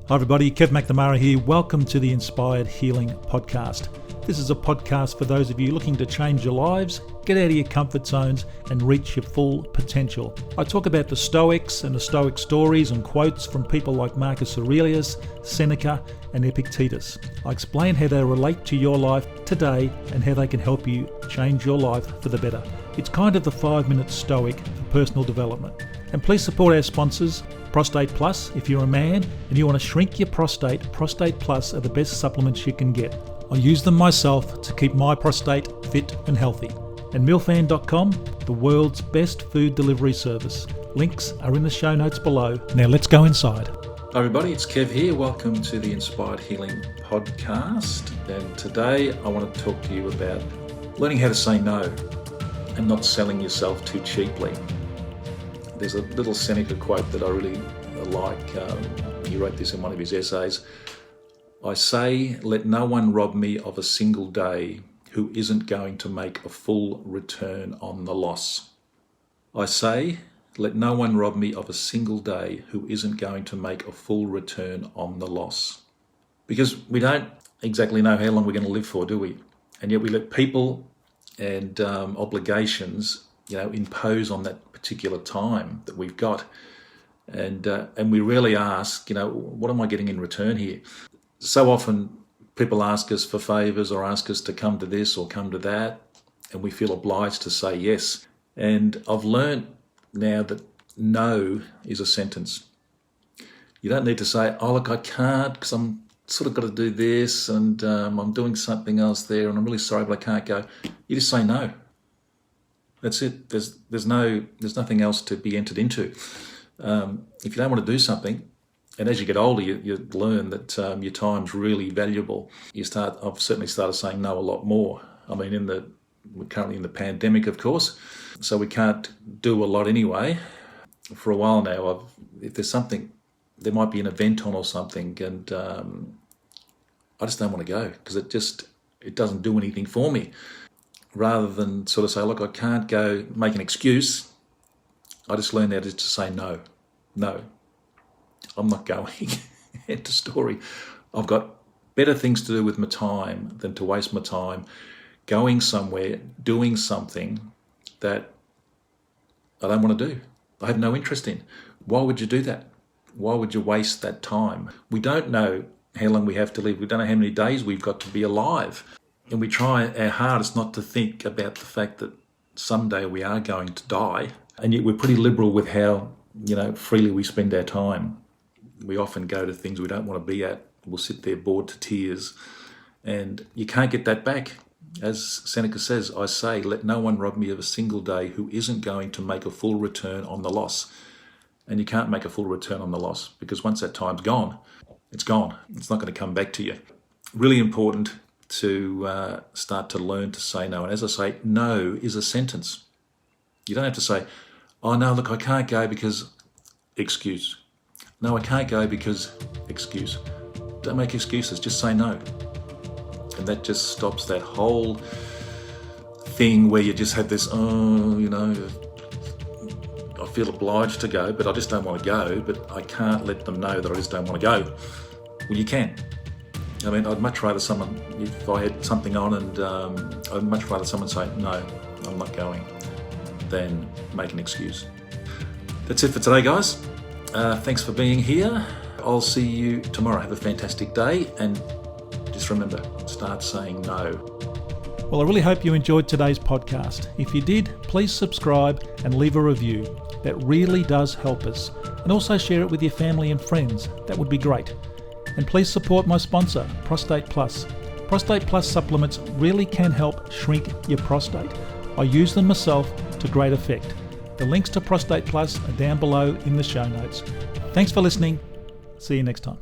Hi everybody, Kevin McNamara here. Welcome to the Inspired Healing Podcast. This is a podcast for those of you looking to change your lives, get out of your comfort zones and reach your full potential. I talk about the Stoics and the Stoic stories and quotes from people like Marcus Aurelius, Seneca and Epictetus. I explain how they relate to your life today and how they can help you change your life for the better. It's kind of the 5-minute Stoic for personal development. And please support our sponsors, Prostate Plus. If you're a man and you want to shrink your prostate, Prostate Plus are the best supplements you can get. I use them myself to keep my prostate fit and healthy. And milfan.com, the world's best food delivery service. Links are in the show notes below. Now let's go inside. Hi everybody, it's Kev here. Welcome to the Inspired Healing Podcast. And today I want to talk to you about learning how to say no and not selling yourself too cheaply. There's a little Seneca quote that I really like. He wrote this in one of his essays. I say, let no one rob me of a single day who isn't going to make a full return on the loss. I say, let no one rob me of a single day who isn't going to make a full return on the loss. Because we don't exactly know how long we're going to live for, do we? And yet we let people and obligations, impose on that particular time that we've got, and we rarely ask, what am I getting in return here? So often people ask us for favours or ask us to come to this or come to that, and we feel obliged to say yes. And I've learned now that no is a sentence. You don't need to say, oh look, I can't because I'm sort of got to do this and I'm doing something else there and I'm really sorry but I can't go. You just say no. That's it. There's nothing else to be entered into. If you don't want to do something, and as you get older, you learn that your time's really valuable. I've certainly started saying no a lot more. I mean, we're currently in the pandemic, of course, so we can't do a lot anyway. For a while now, if there's something, there might be an event on or something, and I just don't want to go because it doesn't do anything for me. Rather than sort of say, look, I can't go, make an excuse, I just learned how to just say no, I'm not going. End of story. I've got better things to do with my time than to waste my time going somewhere, doing something that I don't want to do. I have no interest in. Why would you do that? Why would you waste that time? We don't know how long we have to live. We don't know how many days we've got to be alive. And we try our hardest not to think about the fact that someday we are going to die. And yet we're pretty liberal with how, freely we spend our time. We often go to things we don't want to be at. We'll sit there bored to tears. And you can't get that back. As Seneca says, I say, let no one rob me of a single day who isn't going to make a full return on the loss. And you can't make a full return on the loss because once that time's gone, it's gone. It's not going to come back to you. Really important to start to learn to say no. And as I say, no is a sentence. You don't have to say, oh no, look, I can't go because excuse. No, I can't go because excuse. Don't make excuses, just say no. And that just stops that whole thing where you just have this, I feel obliged to go, but I just don't want to go, but I can't let them know that I just don't want to go. Well, you can. I mean, I'd much rather someone, if I had something on and I'd much rather someone say, no, I'm not going, than make an excuse. That's it for today, guys. Thanks for being here. I'll see you tomorrow. Have a fantastic day. And just remember, start saying no. Well, I really hope you enjoyed today's podcast. If you did, please subscribe and leave a review. That really does help us. And also share it with your family and friends. That would be great. And please support my sponsor, Prostate Plus. Prostate Plus supplements really can help shrink your prostate. I use them myself to great effect. The links to Prostate Plus are down below in the show notes. Thanks for listening. See you next time.